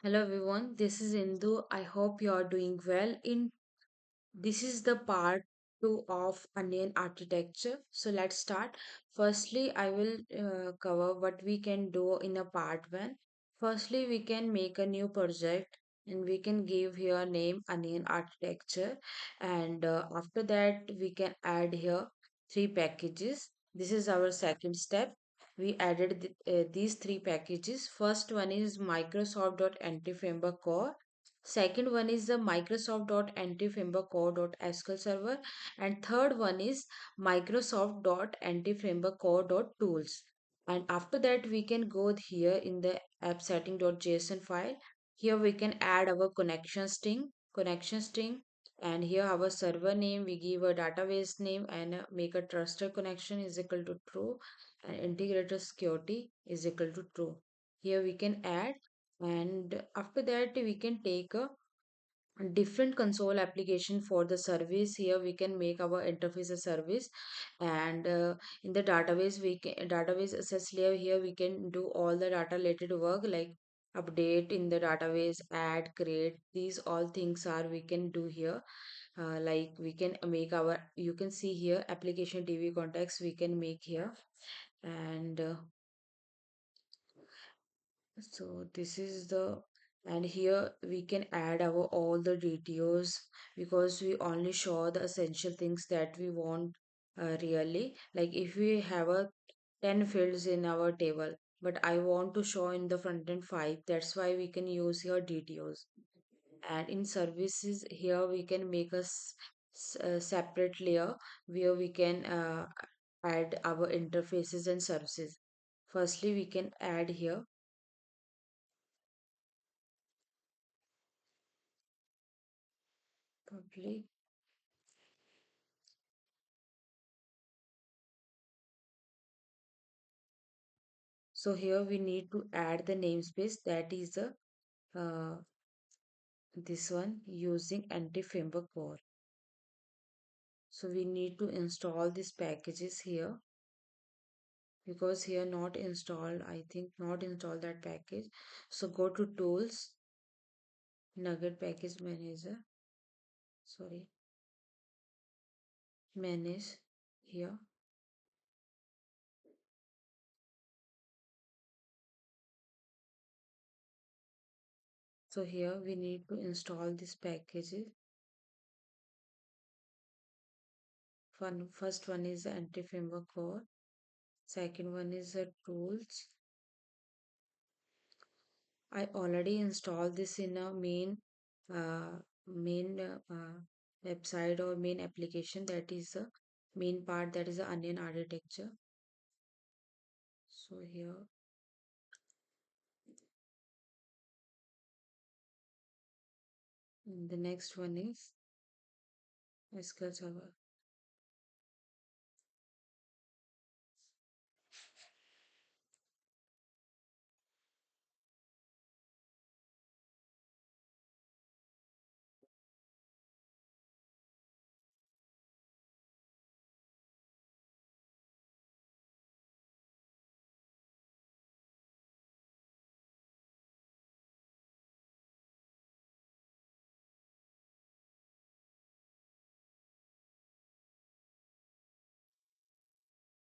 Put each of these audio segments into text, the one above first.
Hello everyone, this is Indu. I hope you are doing well. In this is the part 2 of onion architecture. So let's start. Firstly, I will cover what we can do in a part 1. Firstly, we can make a new project and we can give here name onion architecture, and after that we can add here three packages. This is our second step. We added these three packages. First one is Microsoft.NT Framework Core. Second one is the Microsoft.NT Framework Core.SQL Server, and third one is Microsoft.NT Framework Core.Tools. And after that, we can go here in the app setting.json file. Here we can add our connection string, and here our server name. We give a database name and make a trusted connection is equal to true, and integrator security is equal to true. Here we can add, and after that we can take a different console application for the service. Here we can make our interface a service, and in the database we can database access layer. Here we can do all the data related work like update in the database, add, create. These all things are we can do here. Like we can make our, you can see here, application DB context we can make here. And so this is the, and here we can add our all the DTOs, because we only show the essential things that we want. Really, like if we have a 10 fields in our table, but I want to show in the front end 5, that's why we can use here DTOs. And in services, here we can make a separate layer where we can add our interfaces and services. Firstly, we can add here public. So here we need to add the namespace, that is the this one using anti-framework core. So we need to install these packages here, because here not installed, I think not install that package. So go to tools, nugget package manager, sorry, manage here. So here we need to install these packages. First one is the anti-framework core, second one is the tools. I already installed this in a main website or main application, that is the main part, that is the onion architecture. So here the next one is SQL Server.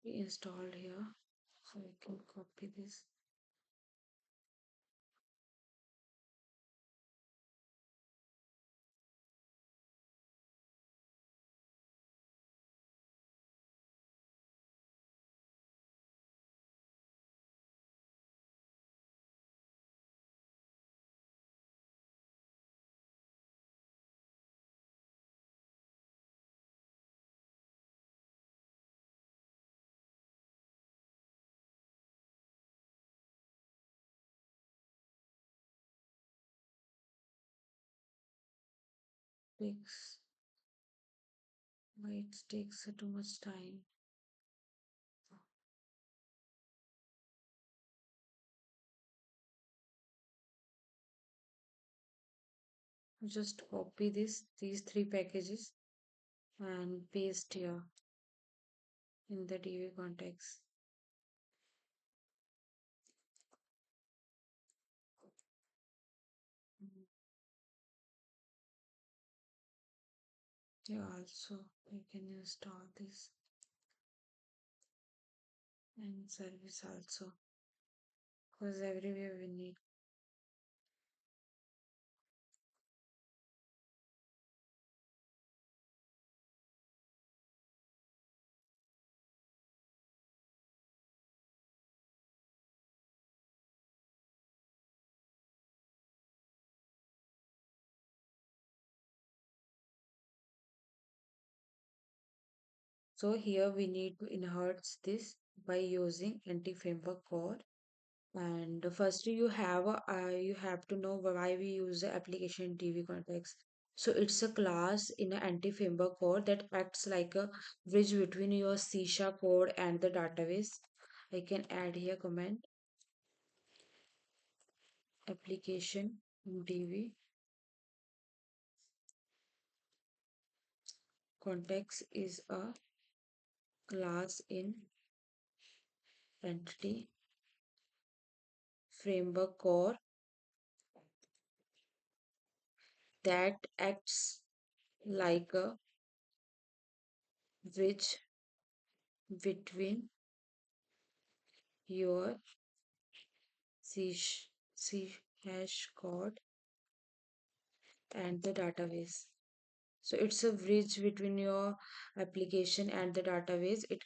We installed here, so we can copy this. Takes Why it takes so too much time? Just copy these three packages and paste here in the DB context. Yeah, also we can install this and service also because everywhere we need. So here we need to inherit this by using anti-framework core. And firstly, you have to know why we use the application DB context. So it's a class in an anti-framework core that acts like a bridge between your C# code and the database. I can add here comment application DB context is a class in entity framework core that acts like a bridge between your C, C hash code and the database. So it's a bridge between your application and the database. It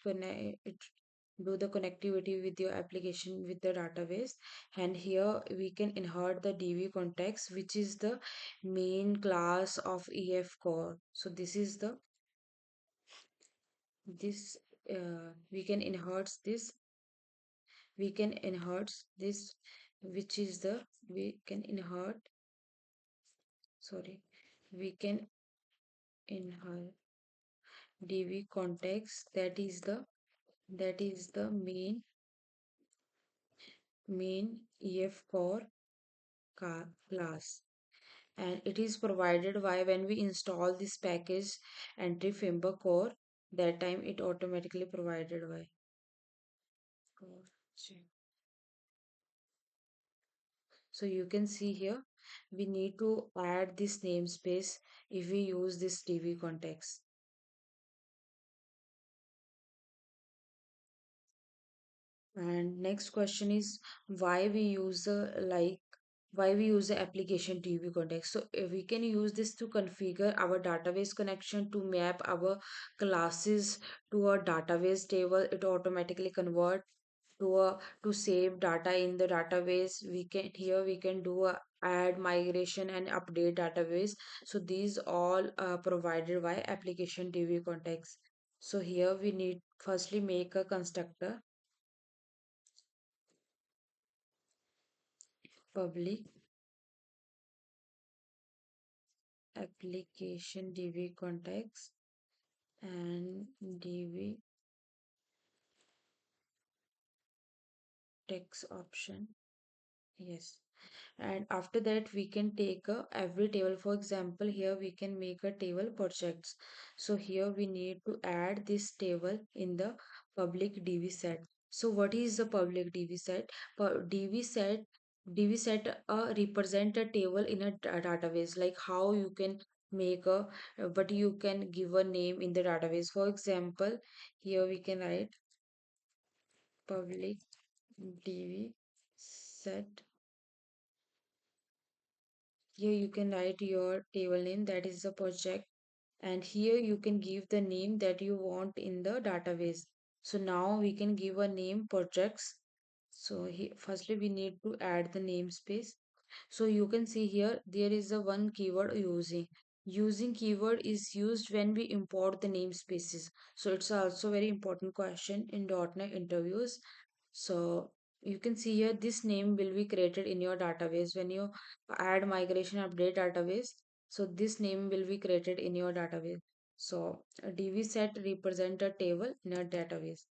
do the connectivity with your application with the database. And here we can inherit the DB context, which is the main class of EF core. So this we can inherit this we can inherit this which is the we can inherit sorry we can inherit DB context that is the main EF core class, and it is provided by when we install this package entry framework core, that time it automatically provided by core. So you can see here we need to add this namespace if we use this DB context. And next question is why we use why we use the application DB context. So we can use this to configure our database connection to map our classes to a database table. It automatically convert to save data in the database. We can do a add migration and update database. So these all provided by application DB context. So here we need firstly make a constructor public application DB context and DB text option. Yes. And after that we can take every table. For example, here we can make a table projects. So here we need to add this table in the public DB set. So what is the public DB set? DB set represent a table in a database, like how you can make a but you can give a name in the database. For example, here we can write public DB set. Here you can write your table name, that is the project, and here you can give the name that you want in the database. So now we can give a name projects. So firstly we need to add the namespace. So you can see here there is a one keyword using keyword is used when we import the namespaces. So it's also very important question in .NET interviews. So you can see here this name will be created in your database when you add migration update database. So this name will be created in your database. So a DB set represent a table in a database.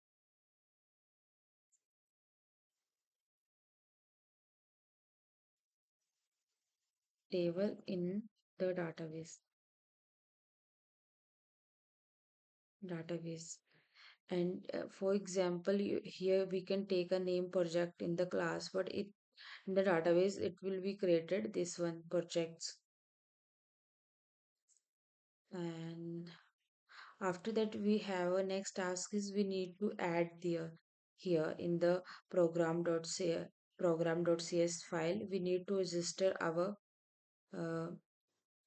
Table in the database. And for example, here we can take a name project in the class, but it in the database it will be created this one projects. And after that, we have a next task is we need to add the here in the program.cs file. We need to register our uh,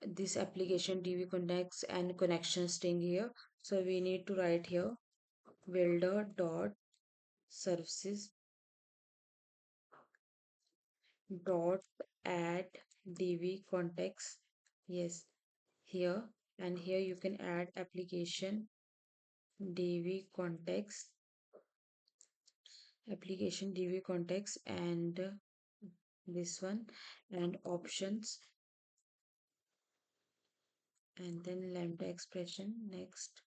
this application DB contacts and connection string here. So we need to write here welder dot services dot add DB context. Yes, here, and here you can add context application DB context and this one and options and then lambda expression next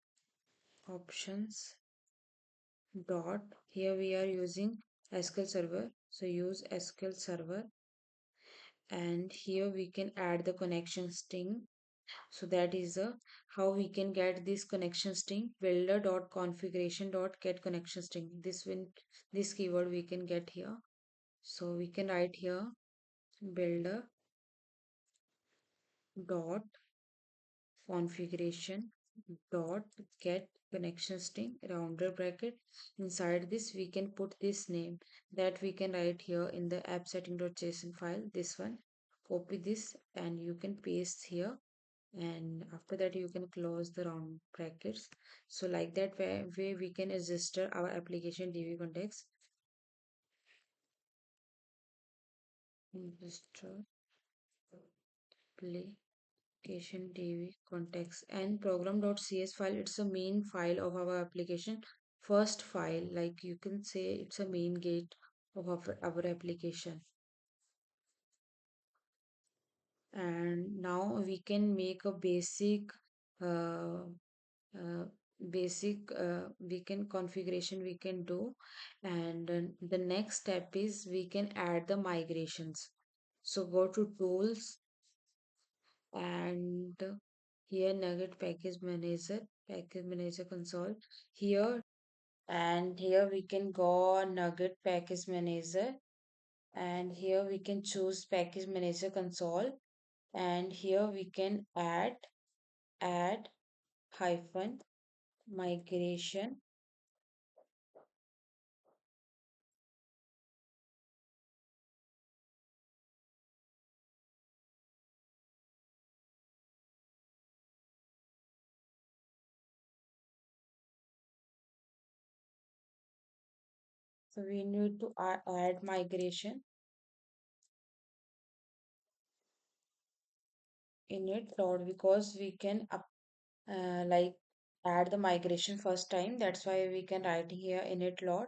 options dot here we are using SQL server, so use SQL server, and here we can add the connection string. So that is how we can get this connection string builder dot configuration dot get connection string. This keyword we can get here. So we can write here builder dot configuration dot get connection string rounded bracket. Inside this we can put this name that we can write here in the app setting.json file, this one. Copy this and you can paste here, and after that you can close the round brackets. So like that way we can register our application DB context. Register application DB context and program.cs file. It's a main file of our application, first file, like you can say it's a main gate of our application. And now we can make a uh, uh, we can configuration we can do, and the next step is we can add the migrations. So go to tools and here nugget package manager console here, and here we can go on nugget package manager, and here we can choose package manager console, and here we can add hyphen migration. So we need to add migration in it load because we can like add the migration first time. That's why we can write here init load,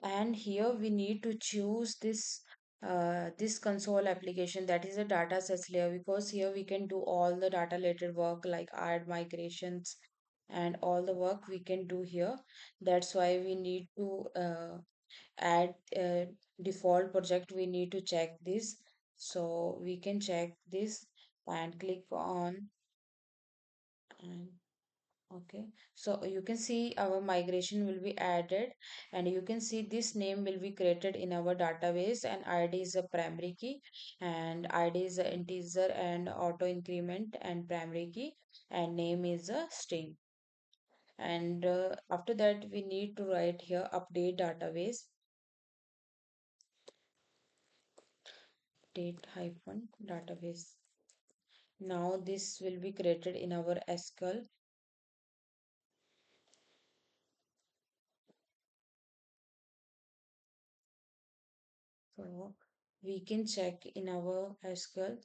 and here we need to choose this console application, that is a data sets layer, because here we can do all the data related work like add migrations and all the work we can do here. That's why we need to add default project, we need to check this. So we can check this and click on and okay, so you can see our migration will be added, and you can see this name will be created in our database, and ID is a primary key, and ID is a integer and auto increment and primary key, and name is a string. And after that we need to write here update database, update hyphen database. Now this will be created in our SQL. So we can check in our SQL.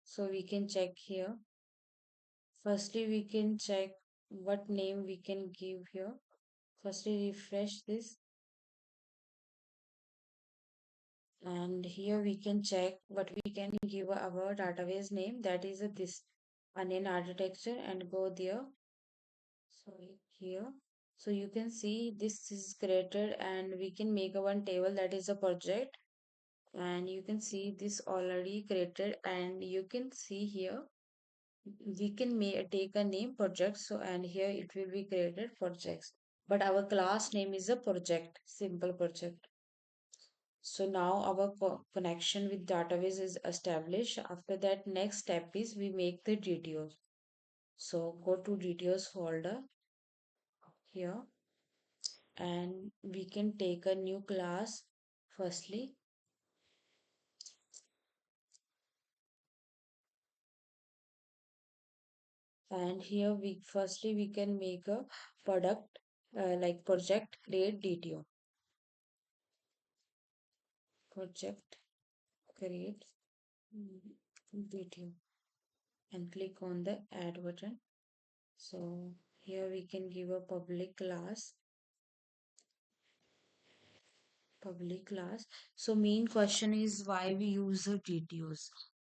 So we can check here. Firstly, we can check what name we can give here. Firstly, refresh this, and here we can check what we can give our database name, that is this onion architecture, and go there. Sorry, here. So you can see this is created, and we can make a one table, that is a project, and you can see this already created, and you can see here we can take a name project. So and here it will be created projects, but our class name is a project, simple project. So now our connection with database is established. After that, next step is we make the DTOs. So go to DTOs folder here, and we can take a new class firstly. And here we firstly we can make a product, like project create DTO. Project create DTO, and click on the add button. So here we can give a public class. So main question is why we use the DTOs.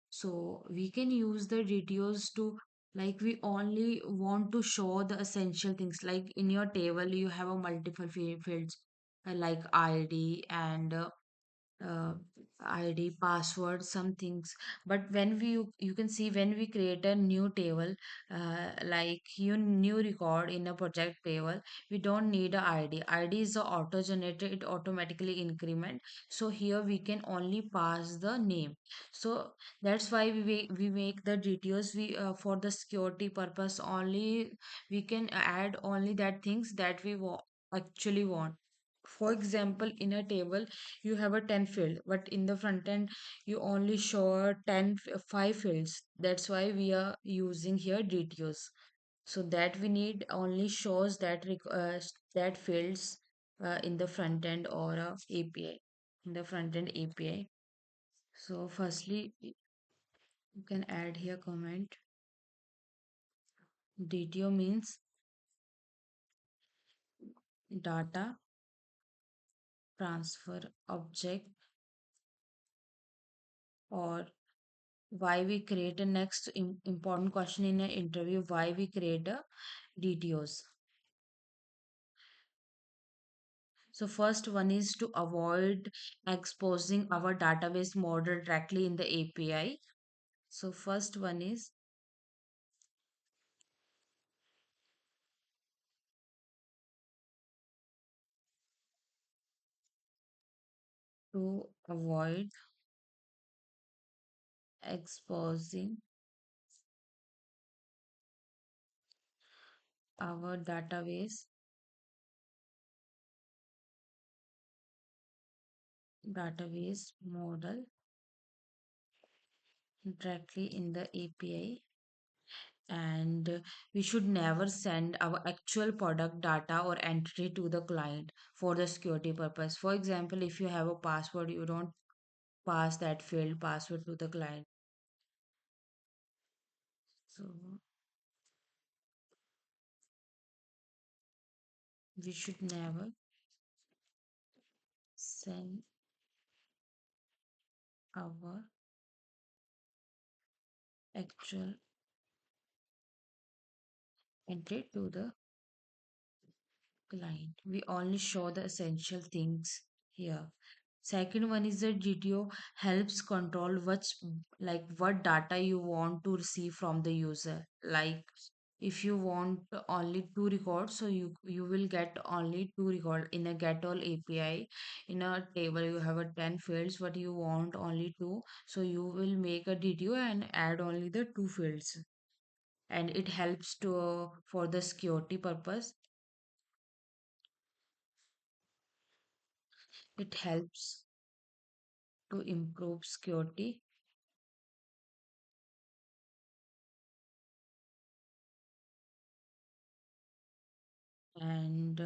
So we can use the DTOs to, like, we only want to show the essential things. Like in your table you have a multiple fields, like ID and uh, ID, password, some things. But when you can see when we create a new table, like you new record in a project table, we don't need a ID. ID is auto generated, it automatically increment. So here we can only pass the name. So that's why we make the details. We for the security purpose only, we can add only that things that we actually want. For example, in a table you have a 10 field, but in the front end you only show a 5 fields. That's why we are using here DTOs, so that we need only shows that that fields in the front end or API, in the front end API. So firstly you can add here comment. DTO means data transfer object, or why we create a next important question in an interview, why we create a DTOs. So first one is to avoid exposing our database model directly in the API. So first one is to avoid exposing our database model directly in the API, and we should never send our actual product data or entity to the client for the security purpose. For example, if you have a password, you don't pass that field password to the client. So we should never send our actual entry to the client. We only show the essential things here. Second one is that GTO helps control what data you want to receive from the user. Like if you want only two records, so you will get only two record in a get all API. In a table you have a 10 fields, but you want only two, so you will make a DTO and add only the two fields, and it helps to for the security purpose. It helps to improve security, and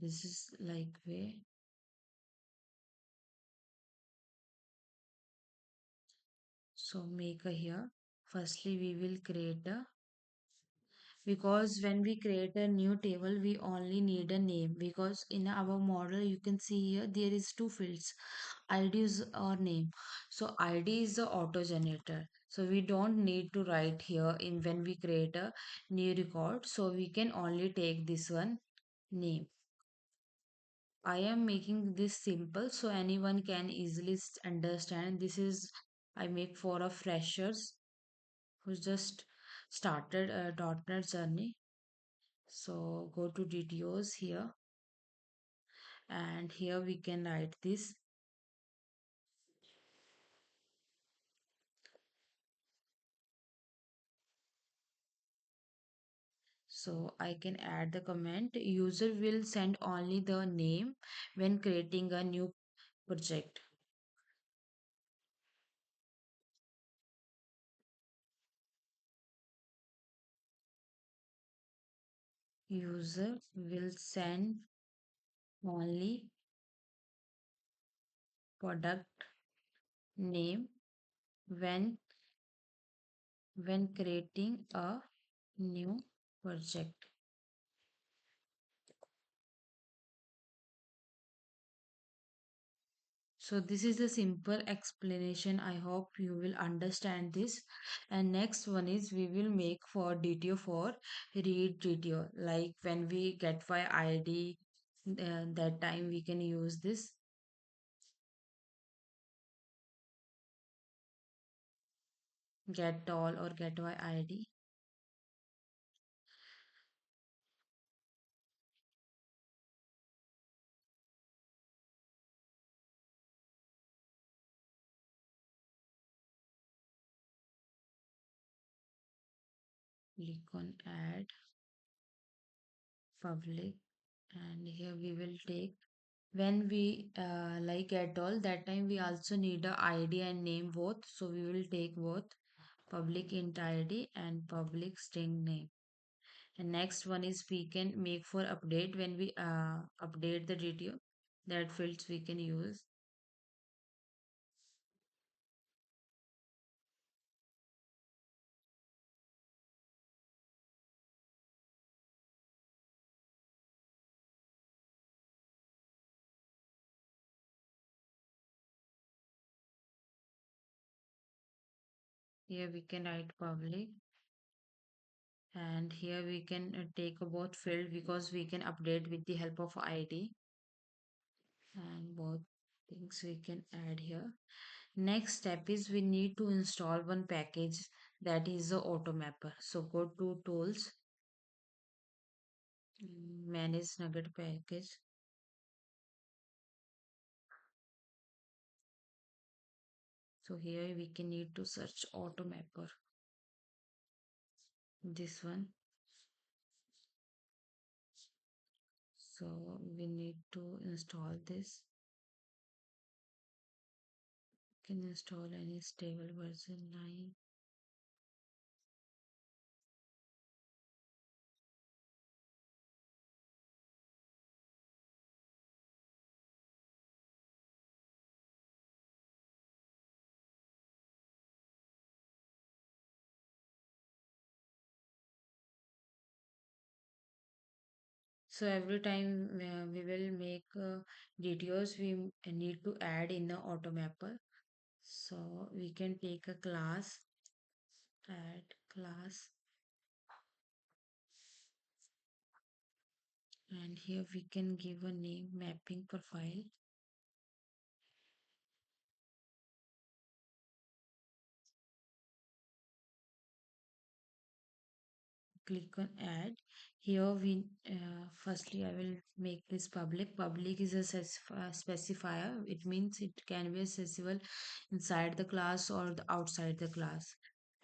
this is like way. So make a here. Firstly, we will create a because when we create a new table we only need a name, because in our model you can see here there is two fields, id is or name. So id is the auto generator, so we don't need to write here in when we create a new record, so we can only take this one, name. I am making this simple so anyone can easily understand. This is I make for a freshers who just started a .NET journey. So go to DTOs here, and here we can write this. So I can add the comment, user will send only the name when creating a new project. User will send only product name when creating a new project. So this is the simple explanation. I hope you will understand this. And next one is we will make for DTO for read DTO. Like when we get by ID, that time we can use this get all or get by ID. Click on add public, and here we will take when we like get all, that time we also need a id and name both, so we will take both public int id and public string name. And next one is we can make for update when we update the DTO, that fields we can use. Here we can write public, and here we can take both field because we can update with the help of id, and both things we can add here. Next step is we need to install one package, that is the AutoMapper. So go to tools, manage nugget package. So here we can need to search AutoMapper, this one. So we need to install this. Can install any stable version 9. So every time we will make DTOs, we need to add in the AutoMapper. So we can take a class, add class, and here we can give a name mapping profile. Click on add. Here we firstly I will make this public. Public is a specifier, it means it can be accessible inside the class or outside the class.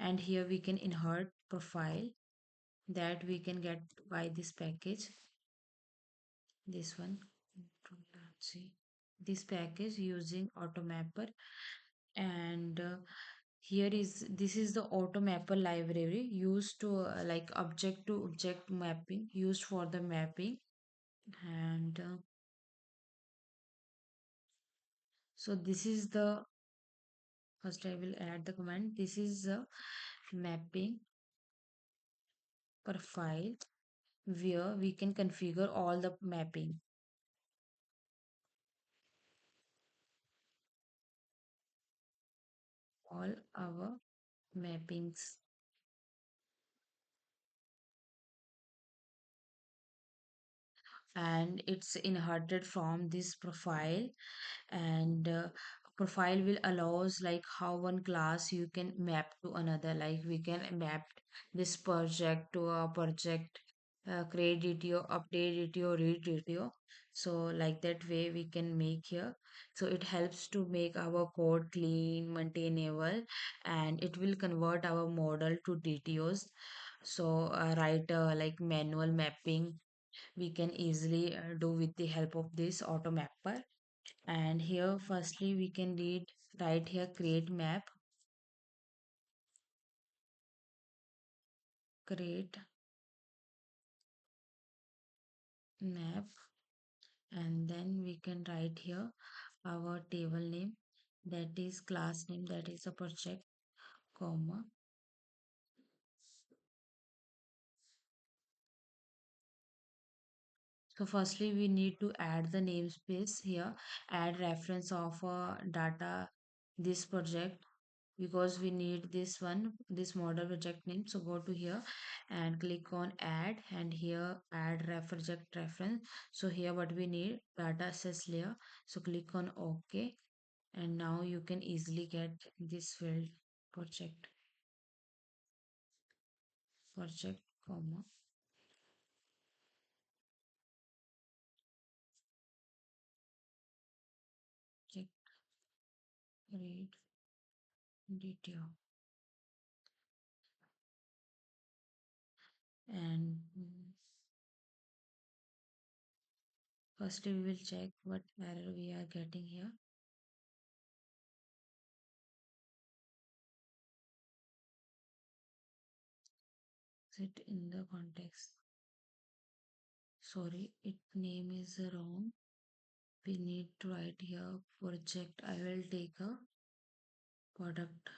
And here we can insert profile, that we can get by this package, this one. See this package using AutoMapper. And here is this is the AutoMapper library used to like object to object mapping, used for the mapping. And so this is the first I will add the command, this is the mapping profile where we can configure all the mapping, all our mappings. And it's inherited from this profile. And profile will allows like how one class you can map to another, like we can map this project to a project, create DTO, update DTO, read DTO. So like that way we can make here. So it helps to make our code clean, maintainable, and it will convert our model to DTOs. So write like manual mapping we can easily do with the help of this AutoMapper. And here firstly we can read right here create map, create map, and then we can write here our table name, that is class name, that is a project, comma. So firstly we need to add the namespace here, add reference of data this project, because we need this one, this model project name. So go to here and click on add, and here add project reference. So here what we need, data access layer. So click on OK, and now you can easily get this field, project, project, comma, check, read detail. And firstly we will check what error we are getting here. Sit in the context. Sorry, it name is wrong. We need to write here project. I will take a product,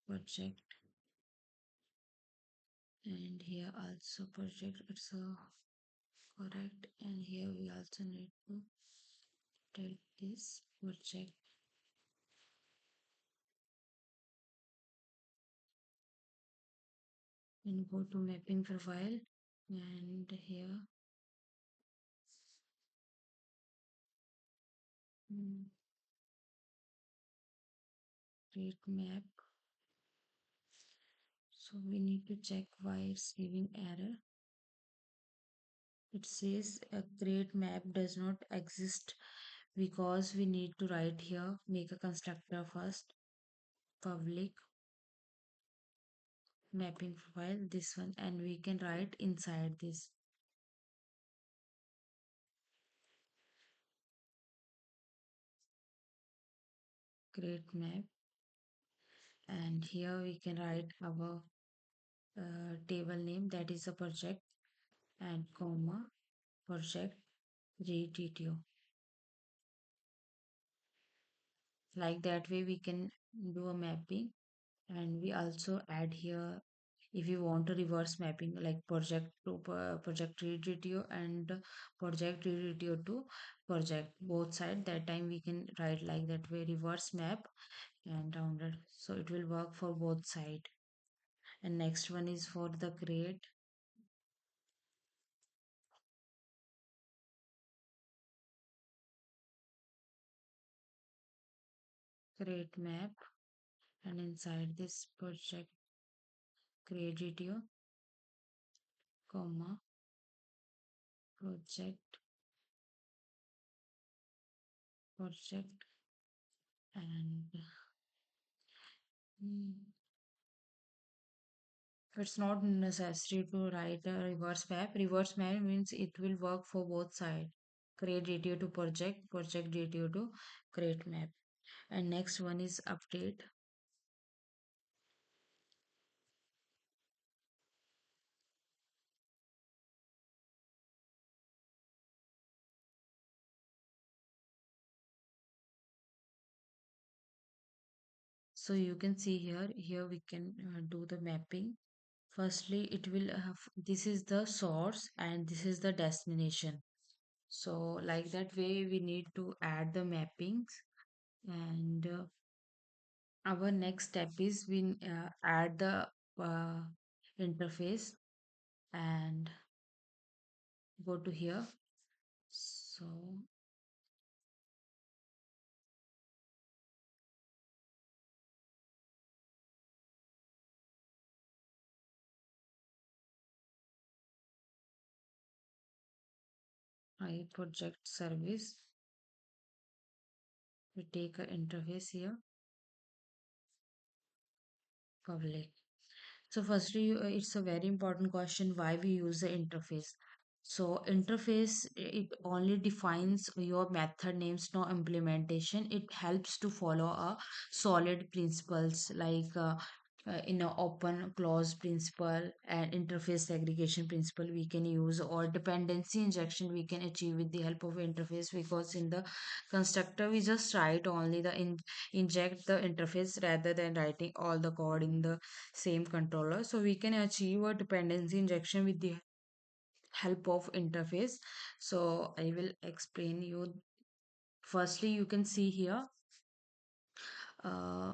project, and here also project, it's a correct. And here we also need to take this project and go to mapping profile, and here mm, create map. So we need to check why it's giving error. It says a create map does not exist, because we need to write here, make a constructor first, public mapping profile, this one, and we can write inside this create map. And here we can write our table name, that is a project, and comma, project GTTO. Like that way we can do a mapping. And we also add here, if you want to reverse mapping, like project to project GTTO and project GTTO to project, both side, that time we can write like that way, reverse map and rounded, so it will work for both side. And next one is for the create map, and inside this project create GTO, comma, project, project, and mm, it's not necessary to write a reverse map. Reverse map means it will work for both side. Create GTO to project, project GTO to create map. And next one is update. So you can see here we can do the mapping. Firstly, it will have, this is the source and this is the destination. So like that way we need to add the mappings. And our next step is we add the uh, interface and go to here. So I project service, we take a interface here, public. So firstly, it's a very important question why we use the interface. So interface, it only defines your method names, no implementation. It helps to follow a solid principles like in a open close principle and interface segregation principle we can use, or dependency injection we can achieve with the help of interface, because in the constructor we just write only the inject the interface rather than writing all the code in the same controller. So we can achieve a dependency injection with the help of interface. So I will explain you. Firstly, you can see here, uh,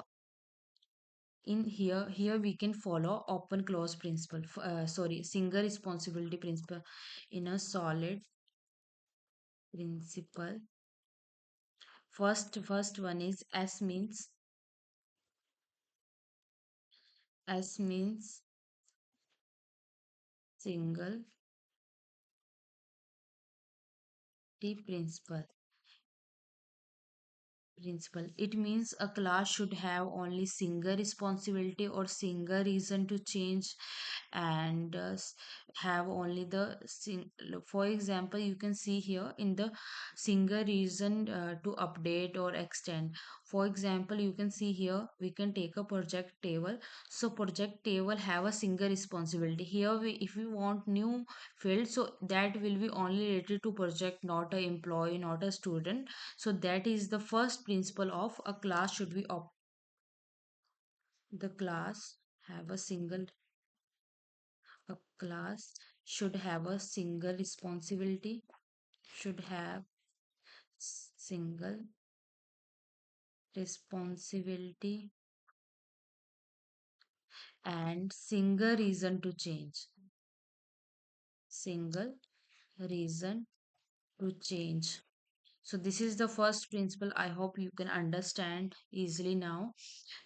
in here we can follow open close principle, sorry, single responsibility principle in a solid principle. First one is s means single t principle. It means a class should have only single responsibility or single reason to change, and have only the for example, you can see here in the single reason to update or extend. For example, you can see here we can take a project table. So project table have a single responsibility. Here we, if we want new field, so that will be only related to project, not a employee, not a student. So that is the first principle of a class should be the class have a class should have a single responsibility, should have single responsibility and single reason to change, single reason to change. So this is the first principle. I hope you can understand easily now.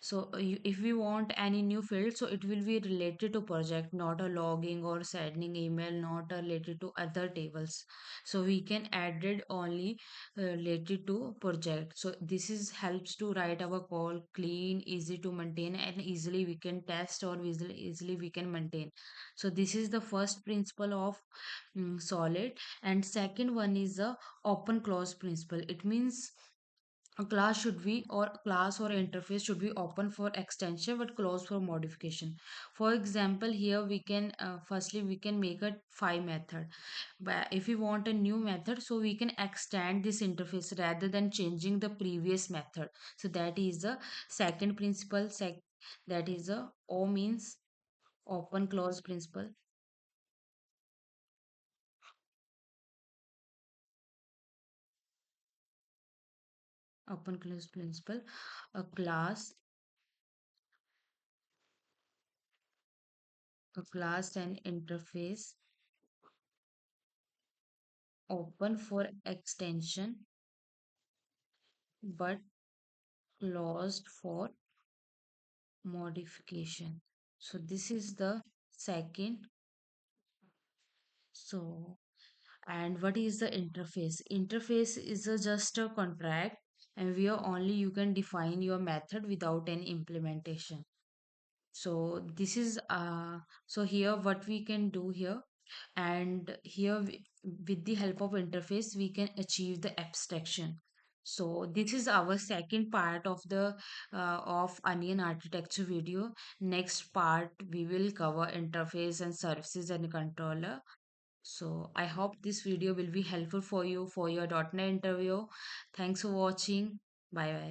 So if we want any new field, so it will be related to project, not a logging or sending email, not related to other tables. So we can add it only related to project. So this is helps to write our code clean, easy to maintain, and easily we can test, or easily we can maintain. So this is the first principle of solid. And second one is the open close principle. It means a class should be, or class or interface should be open for extension but closed for modification. For example, here we can firstly we can make a five method, but if we want a new method, so we can extend this interface rather than changing the previous method. So that is the second principle. That is the O means open close principle. Open close principle. A class and interface open for extension but closed for modification. So this is the second. So, and what is the interface? Interface is just a contract, and where only you can define your method without any implementation. So this is so here what we can do here, and here with the help of interface we can achieve the abstraction. So this is our second part of the of onion architecture video. Next part we will cover interface and services and controller. So I hope this video will be helpful for you for your .NET interview. Thanks for watching. Bye bye.